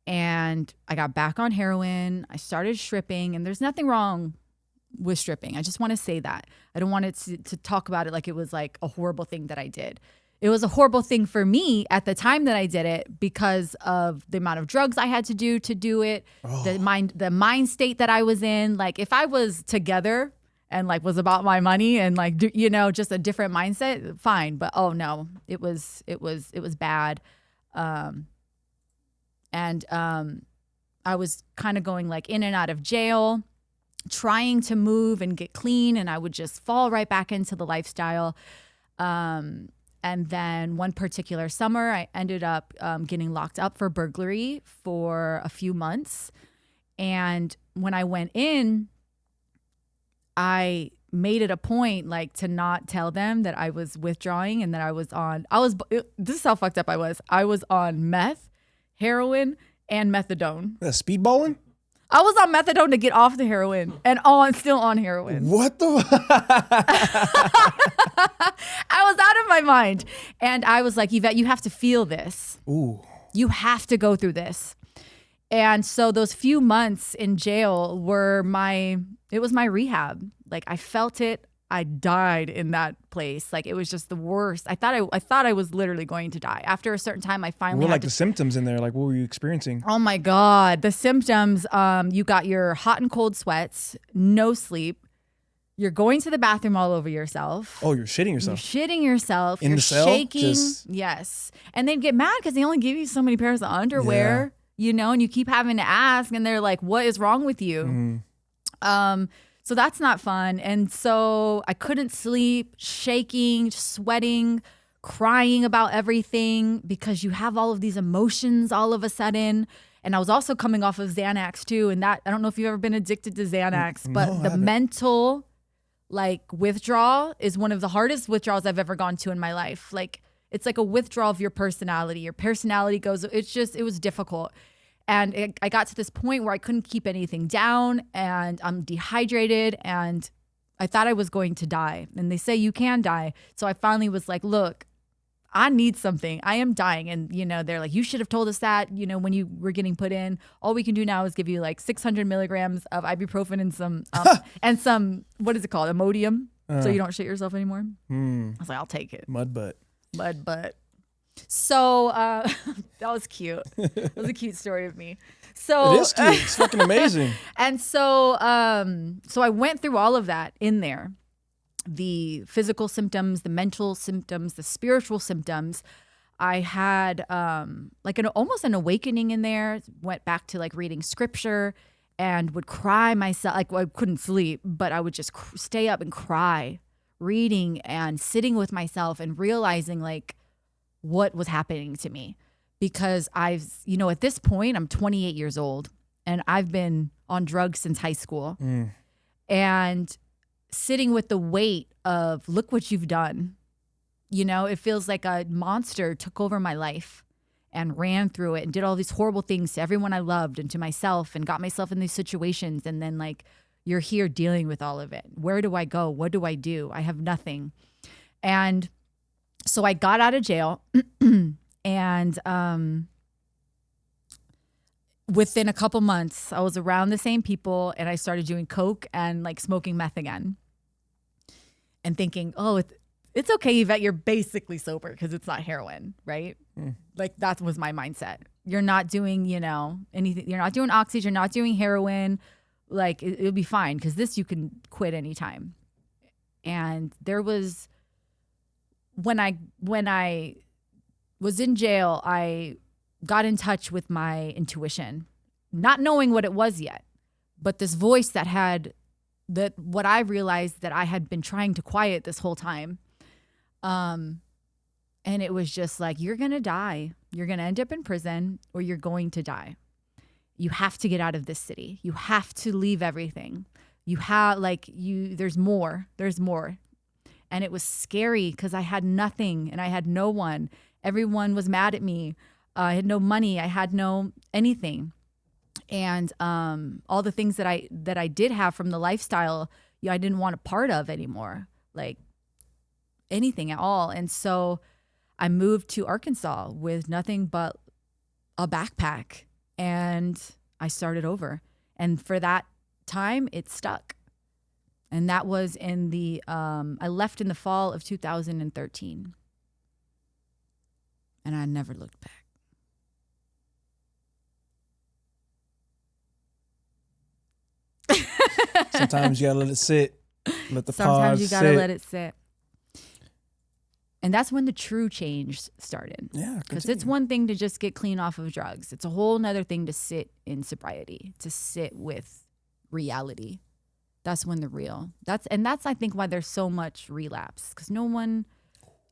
And I got back on heroin. I started stripping. And there's nothing wrong with stripping. I just want to say that. I don't want it to talk about it like it was like a horrible thing that I did. It was a horrible thing for me at the time that I did it because of the amount of drugs I had to do it, the mind state that I was in. Like if I was together and like was about my money and like, just a different mindset, fine. But oh no, it was bad. I was kind of going like in and out of jail, trying to move and get clean, and I would just fall right back into the lifestyle. And then one particular summer, I ended up getting locked up for burglary for a few months. And when I went in, I made it a point like to not tell them that I was withdrawing and that this is how fucked up I was. I was on meth, heroin, and methadone. Speedballing? I was on methadone to get off the heroin and still on heroin. What the? I was out of my mind. And I was like, Yvette, you have to feel this. Ooh. You have to go through this. And so those few months in jail it was my rehab. Like I felt it. I died in that place. Like, it was just the worst. I thought I was literally going to die. After a certain time, I finally What were like the symptoms in there? Like, what were you experiencing? Oh my God. The symptoms, you got your hot and cold sweats, no sleep. You're going to the bathroom all over yourself. Oh, you're shitting yourself. You're shitting yourself. In you're the cell? Shaking. Yes. And they'd get mad because they only give you so many pairs of underwear, you know, and you keep having to ask, and they're like, what is wrong with you? So that's not fun. And so I couldn't sleep, shaking, sweating, crying about everything because you have all of these emotions all of a sudden. And I was also coming off of Xanax too. And that, I don't know if you've ever been addicted to Xanax, but the mental like withdrawal is one of the hardest withdrawals I've ever gone to in my life. Like, it's like a withdrawal of your personality. Your personality goes, it was difficult. And I got to this point where I couldn't keep anything down, and I'm dehydrated, and I thought I was going to die. And they say you can die. So I finally was like, look, I need something. I am dying. And, you know, they're like, you should have told us that, you know, when you were getting put in. All we can do now is give you like 600 milligrams of ibuprofen and some, what is it called? Imodium. So you don't shit yourself anymore. I was like, I'll take it. Mud butt. So that was cute. It was a cute story of me. So it is cute. It's fucking amazing. And so I went through all of that in there. The physical symptoms, the mental symptoms, the spiritual symptoms. I had like almost an awakening in there. Went back to like reading scripture and would cry myself. Like, I couldn't sleep, but I would just stay up and cry, reading and sitting with myself and realizing like what was happening to me. Because at this point, I'm 28 years old and I've been on drugs since high school. And sitting with the weight of, look what you've done. You know, it feels like a monster took over my life and ran through it and did all these horrible things to everyone I loved and to myself and got myself in these situations. And then like, you're here dealing with all of it. Where do I go? What do I do? I have nothing. And so I got out of jail and within a couple months, I was around the same people and I started doing coke and like smoking meth again and thinking, oh, it's okay, Yvette, you're basically sober because it's not heroin, right? Like, that was my mindset. You're not doing, anything. You're not doing oxys. You're not doing heroin. Like, it'll be fine because this you can quit anytime. And there was, when I was in jail, I got in touch with my intuition, not knowing what it was yet, but this voice what I realized that I had been trying to quiet this whole time. And it was just like, you're going to die. You're going to end up in prison or you're going to die. You have to get out of this city. You have to leave everything. There's more. And it was scary because I had nothing and I had no one. Everyone was mad at me. I had no money. I had no anything. And all the things that I did have from the lifestyle, I didn't want a part of anymore, like anything at all. And so I moved to Arkansas with nothing but a backpack and I started over. And for that time, it stuck. And that was I left in the fall of 2013. And I never looked back. Sometimes you gotta let it sit. Let the pause sit. Sometimes you gotta let it sit. And that's when the true change started. Yeah. Because it's one thing to just get clean off of drugs. It's a whole nother thing to sit in sobriety, to sit with reality. That's when the real. That's I think why there's so much relapse. Because no one,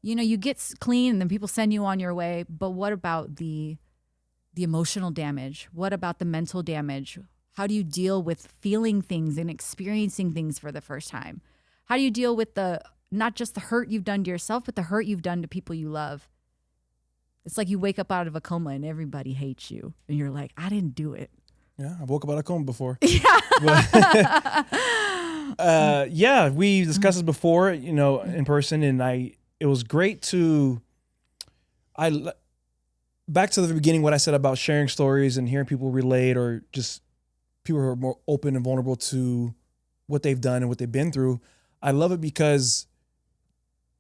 you get clean and then people send you on your way. But what about the emotional damage? What about the mental damage? How do you deal with feeling things and experiencing things for the first time? How do you deal with not just the hurt you've done to yourself, but the hurt you've done to people you love? It's like you wake up out of a coma and everybody hates you. And you're like, I didn't do it. Yeah, I woke up out of a coma before. Yeah. We discussed this before, in person. And it was great back to the beginning, what I said about sharing stories and hearing people relate or just people who are more open and vulnerable to what they've done and what they've been through. I love it because,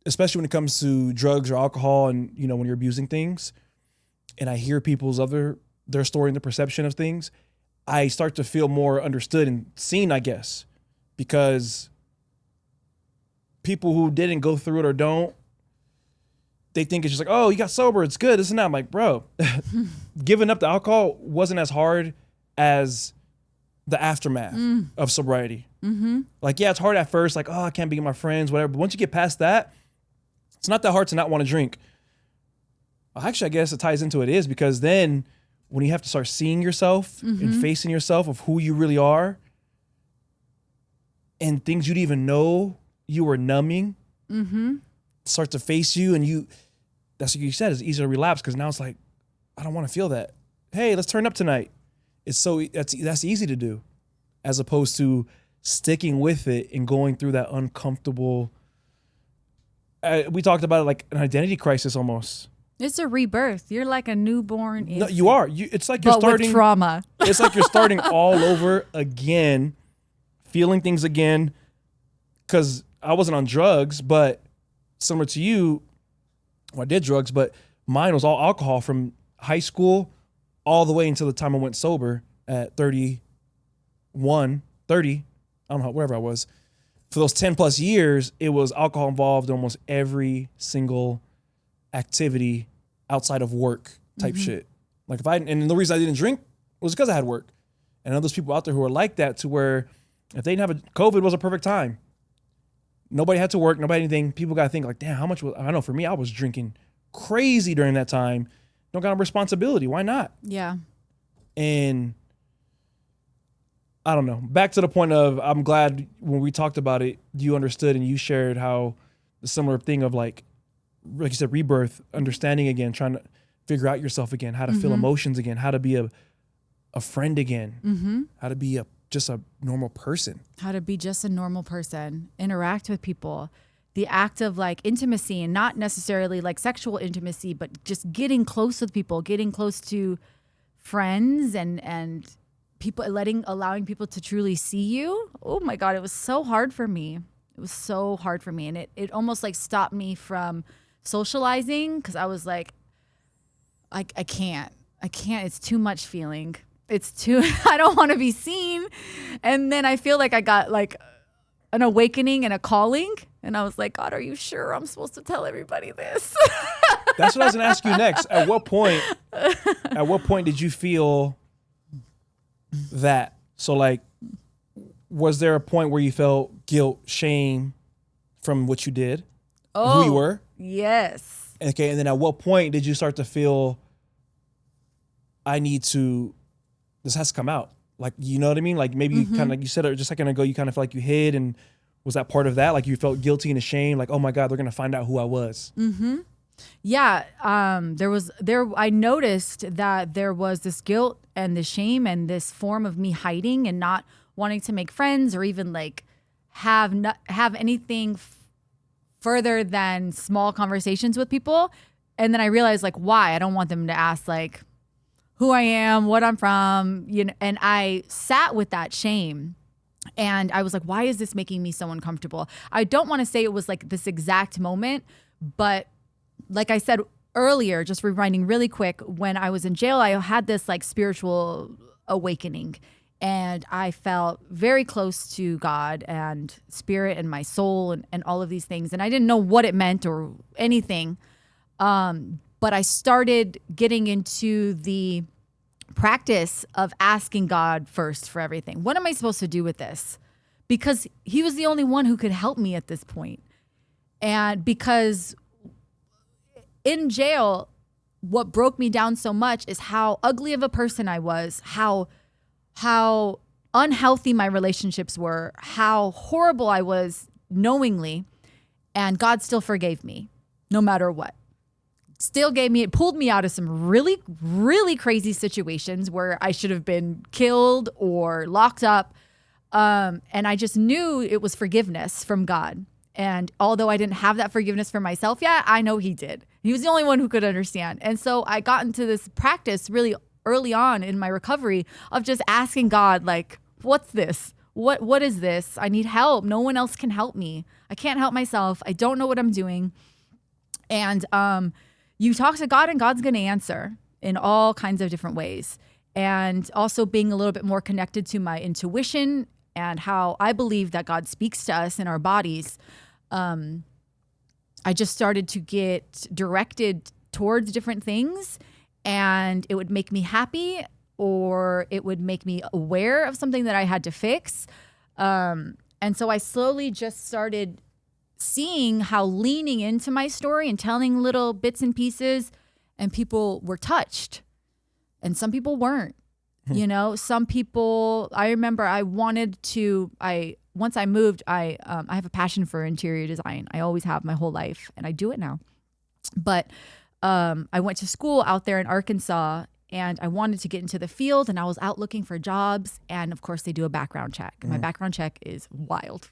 especially when it comes to drugs or alcohol and, you know, when you're abusing things, and I hear their story and the perception of things, I start to feel more understood and seen, I guess, because people who didn't go through it or don't, they think it's just like, oh, you got sober, it's good, this and that. I'm like, bro, giving up the alcohol wasn't as hard as the aftermath of sobriety. Mm-hmm. Like, yeah, it's hard at first, like, oh, I can't be with my friends, whatever. But once you get past that, it's not that hard to not want to drink. Actually, I guess it ties into it is because then when you have to start seeing yourself and facing yourself of who you really are and things you didn't even know you were numbing start to face you, and that's what you said, it's easier to relapse because now it's like, I don't want to feel that. Hey, let's turn up tonight. That's easy to do, as opposed to sticking with it and going through that uncomfortable. We talked about it like an identity crisis almost. It's a rebirth. You're like a newborn. No, you are. It's like you're but starting with trauma. It's like you're starting all over again, feeling things again. Because I wasn't on drugs, but similar to you, well, I did drugs, but mine was all alcohol from high school all the way until the time I went sober at 30, I don't know, wherever I was. For those 10 plus years, it was alcohol involved in almost every single activity outside of work type shit. Like and the reason I didn't drink was because I had work. And I know there's people out there who are like that, to where if they didn't have COVID was a perfect time. Nobody had to work, nobody anything. People got to think like, damn, how much was, I know for me, I was drinking crazy during that time. Don't got a responsibility. Why not? Yeah. And I don't know. Back to the point of, I'm glad when we talked about it, you understood and you shared how the similar thing of like you said, rebirth, understanding again, trying to figure out yourself again, how to feel emotions again, how to be a friend again, how to be just a normal person. How to be just a normal person, interact with people. The act of like intimacy, and not necessarily like sexual intimacy, but just getting close with people, getting close to friends and people, allowing people to truly see you. Oh my God, it was so hard for me. It was so hard for me. And it almost like stopped me from socializing, because I was like, I can't. It's too much feeling. I don't want to be seen. And then I feel like I got like an awakening and a calling. And I was like, God, are you sure I'm supposed to tell everybody this? That's what I was going to ask you next. At what point did you feel that? So like, was there a point where you felt guilt, shame from what you did? Who you were? Yes. Okay. And then at what point did you start to feel, this has to come out? Like, you know what I mean? Like maybe you kind of, like you said it just a second ago, you kind of felt like you hid, and was that part of that? Like you felt guilty and ashamed, like, oh my God, they're going to find out who I was. Yeah. I noticed that there was this guilt and this shame and this form of me hiding and not wanting to make friends or even like have anything further than small conversations with people. And then I realized like, why? I don't want them to ask like who I am, what I'm from, you know, and I sat with that shame. And I was like, why is this making me so uncomfortable? I don't want to say it was like this exact moment, but like I said earlier, just rewinding really quick, when I was in jail, I had this like spiritual awakening, and I felt very close to God and spirit and my soul and all of these things. And I didn't know what it meant or anything. But I started getting into the practice of asking God first for everything. What am I supposed to do with this? Because he was the only one who could help me at this point. And because in jail, what broke me down so much is how ugly of a person I was, how unhealthy my relationships were, how horrible I was knowingly, and God still forgave me no matter what. Still pulled me out of some really, really crazy situations where I should have been killed or locked up. And I just knew it was forgiveness from God. And although I didn't have that forgiveness for myself yet, I know he did. He was the only one who could understand. And so I got into this practice really early on in my recovery of just asking God, like, what's this? What is this? I need help. No one else can help me. I can't help myself. I don't know what I'm doing. And you talk to God and God's going to answer in all kinds of different ways. And also being a little bit more connected to my intuition and how I believe that God speaks to us in our bodies. I just started to get directed towards different things, and it would make me happy, or it would make me aware of something that I had to fix. And so I slowly just started seeing how leaning into my story and telling little bits and pieces, and people were touched and some people weren't. You know, some people, I remember once I moved, I have a passion for interior design. I always have my whole life, and I do it now. But I went to school out there in Arkansas, and I wanted to get into the field, and I was out looking for jobs. And of course they do a background check. And my background check is wild.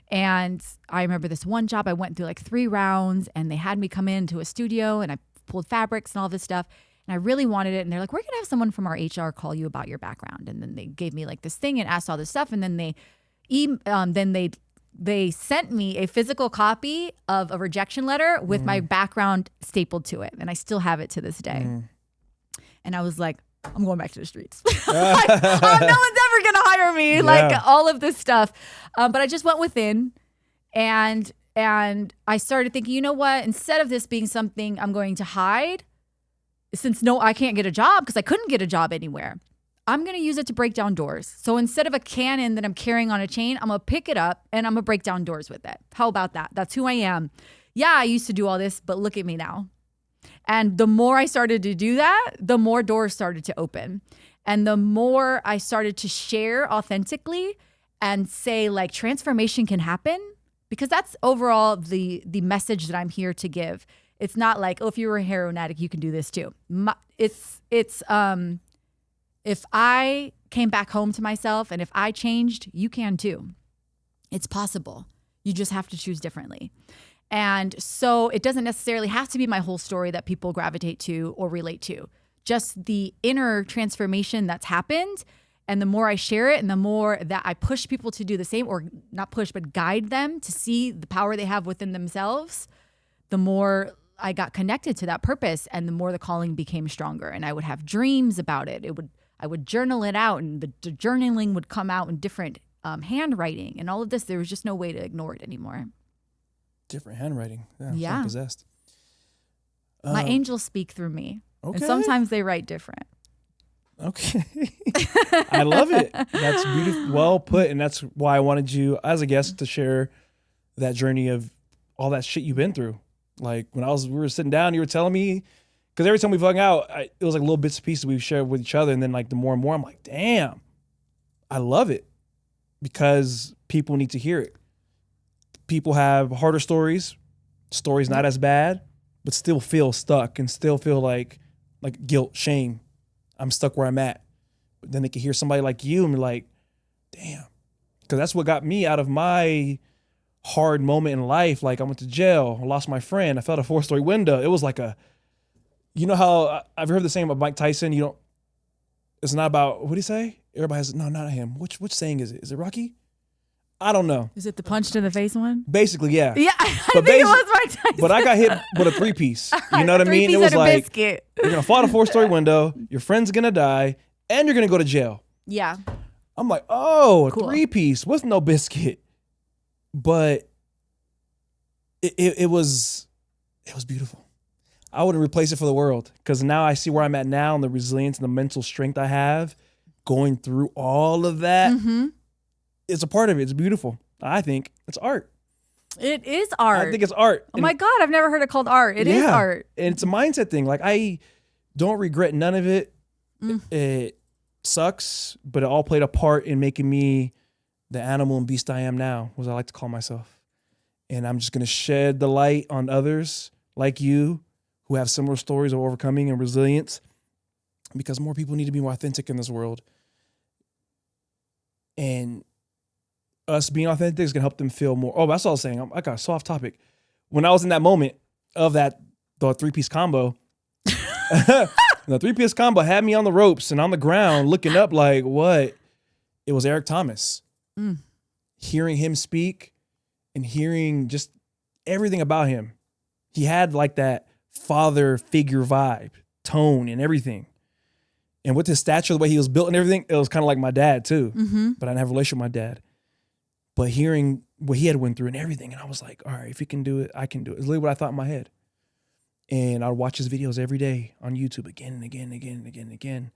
And I remember this one job, I went through like 3 rounds, and they had me come into a studio, and I pulled fabrics and all this stuff. And I really wanted it. And they're like, we're going to have someone from our HR call you about your background. And then they gave me like this thing and asked all this stuff. And then they sent me a physical copy of a rejection letter with my background stapled to it. And I still have it to this day. And I was like, I'm going back to the streets. Like, no one's ever going to hire me. Yeah. Like all of this stuff. But I just went within, and I started thinking, you know what? Instead of this being something I'm going to hide, since I can't get a job because I couldn't get a job anywhere, I'm going to use it to break down doors. So instead of a cannon that I'm carrying on a chain, I'm going to pick it up and I'm going to break down doors with it. How about that? That's who I am. Yeah, I used to do all this, but look at me now. And the more I started to do that, the more doors started to open. And the more I started to share authentically and say like transformation can happen, because that's overall the message that I'm here to give. It's not like, oh, if you were a heroin addict, you can do this too. If I came back home to myself and if I changed, you can too. It's possible. You just have to choose differently. And so it doesn't necessarily have to be my whole story that people gravitate to or relate to. Just the inner transformation that's happened. And the more I share it and the more that I push people to do the same, or not push, but guide them to see the power they have within themselves, the more I got connected to that purpose, and the more the calling became stronger. And I would have dreams about it. I would journal it out, and the journaling would come out in different handwriting and all of this. There was just no way to ignore it anymore. Different handwriting. Yeah. Possessed. My angels speak through me. Okay. And sometimes they write different. Okay. I love it. That's beautiful. Well put. And that's why I wanted you as a guest to share that journey of all that shit you've been through. Like when we were sitting down, you were telling me, because every time we hung out, it was like little bits and pieces we shared with each other. And then like the more and more, I'm like, damn, I love it, because people need to hear it. People have harder stories not as bad, but still feel stuck and still feel like guilt, shame. I'm stuck where I'm at. But then they can hear somebody like you and be like, damn. Because that's what got me out of my hard moment in life. Like I went to jail, I lost my friend, I fell out a 4-story window. It was like you know how I've heard the saying about Mike Tyson, it's not about, what do you say? Everybody has, no, not him. Which saying is it? Is it Rocky? I don't know. Is it the punched in the face one? Basically, yeah. Yeah, I think it was Mike Tyson. But I got hit with a 3-piece. You know what I mean? It was like, biscuit. You're going to fall out a 4-story window, your friend's going to die, and you're going to go to jail. Yeah. I'm like, oh, cool. A 3-piece with no biscuit. But it was beautiful. I wouldn't replace it for the world, because now I see where I'm at now and the resilience and the mental strength I have going through all of that. Mm-hmm. It's a part of it. It's beautiful. I think it's art. It is art. I think it's art. Oh my God, I've never heard it called art. It is art. And it's a mindset thing. Like I don't regret none of it. It sucks, but it all played a part in making me the animal and beast I am now, as I like to call myself. And I'm just going to shed the light on others like you who have similar stories of overcoming and resilience, because more people need to be more authentic in this world. And us being authentic is going to help them feel more. Oh, that's all I was saying. I got so off topic. When I was in that moment of the 3-piece combo, the 3-piece combo had me on the ropes and on the ground looking up like, what? It was Eric Thomas. Hearing him speak and hearing just everything about him. He had like that father figure vibe, tone, and everything. And with his stature, the way he was built and everything, it was kind of like my dad too. But I didn't have a relationship with my dad. But hearing what he had went through and everything, and I was like, all right, if he can do it, I can do it. It's literally what I thought in my head. And I'd watch his videos every day on YouTube again and again and again and again and again.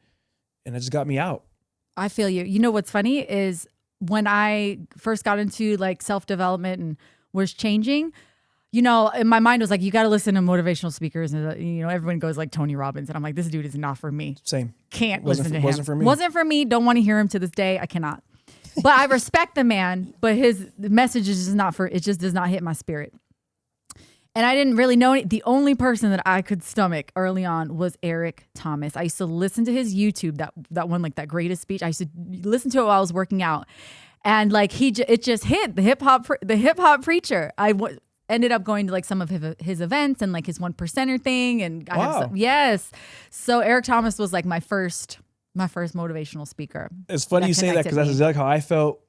And it just got me out. I feel you. You know what's funny is when I first got into like self-development and was changing, you know, in my mind was like, you got to listen to motivational speakers. And, you know, everyone goes like Tony Robbins. And I'm like, this dude is not for me. Same. Can't listen to him. Wasn't for me. Wasn't for me. Don't want to hear him to this day. I cannot. But I respect the man, but his message is just not for, it just does not hit my spirit. And I didn't really know the only person that I could stomach early on was Eric Thomas. I used to listen to his YouTube, that one, like that greatest speech. I used to listen to it while I was working out. And like it just hit the hip hop preacher. Ended up going to like some of his events and like his 1%er thing. And yes. So Eric Thomas was like my first motivational speaker. It's funny you say that because that's exactly how I felt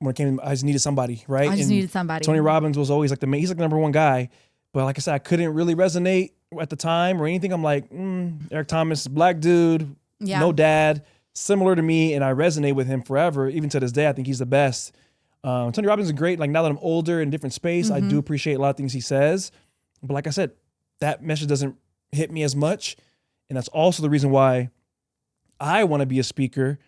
when it came. I just needed somebody, right? I just needed somebody. Tony Robbins was always like he's like the number one guy. But like I said, I couldn't really resonate at the time or anything. I'm like, Eric Thomas, black dude, no dad, similar to me. And I resonate with him forever. Even to this day, I think he's the best. Tony Robbins is great. Like now that I'm older in a different space, I do appreciate a lot of things he says. But like I said, that message doesn't hit me as much. And that's also the reason why I want to be a speaker.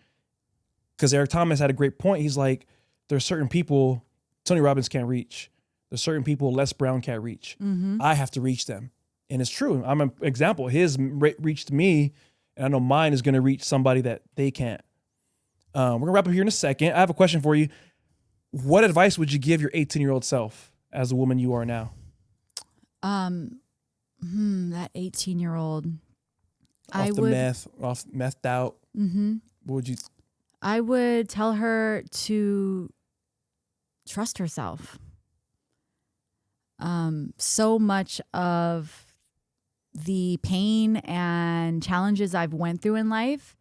Because Eric Thomas had a great point. He's like, there's certain people Tony Robbins can't reach. There's certain people Les Brown can't reach. I have to reach them. And it's true. I'm an example. His reached me, and I know mine is going to reach somebody that they can't. We're going to wrap up here in a second. I have a question for you. What advice would you give your 18-year-old self as the woman you are now? That 18-year-old. Off methed out. What would you? I would tell her to trust herself. So much of the pain and challenges I've went through in life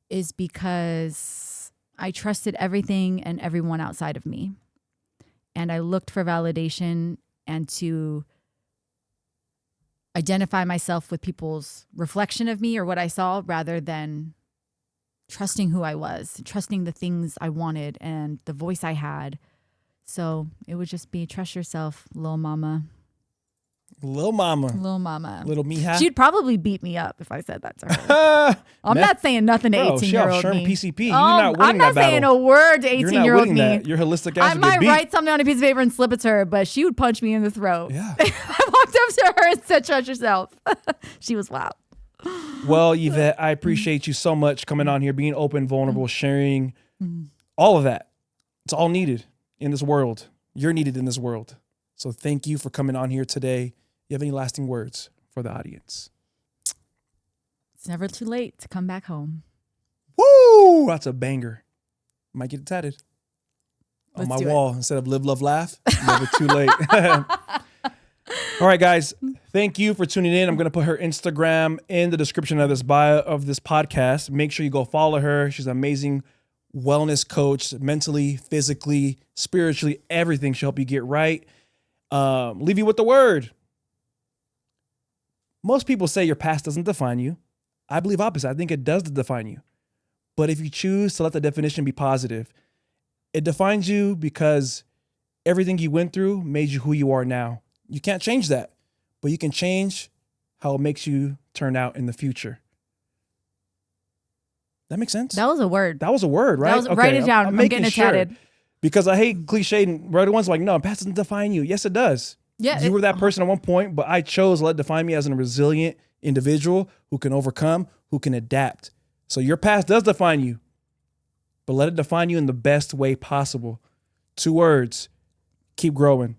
is because I trusted everything and everyone outside of me. And I looked for validation and to identify myself with people's reflection of me or what I saw rather than trusting who I was, trusting the things I wanted and the voice I had. So it would just be trust yourself, little mama. Little mama. Little mija. She'd probably beat me up if I said that to her. I'm not saying nothing to 18-year-old me. PCP. You're not winning I'm not saying a word to 18-year-old me. That. Your holistic ass I might write something on a piece of paper and slip it to her, but she would punch me in the throat. Yeah. I walked up to her and said, trust yourself. She was wild. Well, Yvette, I appreciate you so much coming on here, being open, vulnerable, sharing all of that. It's all needed in this world. You're needed in this world. So thank you for coming on here today. You have any lasting words for the audience? It's never too late to come back home. Woo! That's a banger. Might get it tatted on my wall instead of live, love, laugh. Never too late. All right, guys. Thank you for tuning in. I'm going to put her Instagram in the description of this bio of this podcast. Make sure you go follow her. She's an amazing wellness coach, mentally, physically, spiritually, everything. She'll help you get right. Leave you with the word. Most people say your past doesn't define you. I believe opposite. I think it does define you. But if you choose to let the definition be positive, it defines you because everything you went through made you who you are now. You can't change that, but you can change how it makes you turn out in the future. That makes sense? That was a word. That was a word, right? Okay, write it down. I'm getting it tatted. Because I hate cliche and right ones like, no, past doesn't define you. Yes, it does. Yeah, you were that person at one point, but I chose to let it define me as a resilient individual who can overcome, who can adapt. So your past does define you, but let it define you in the best way possible. 2 words, keep growing.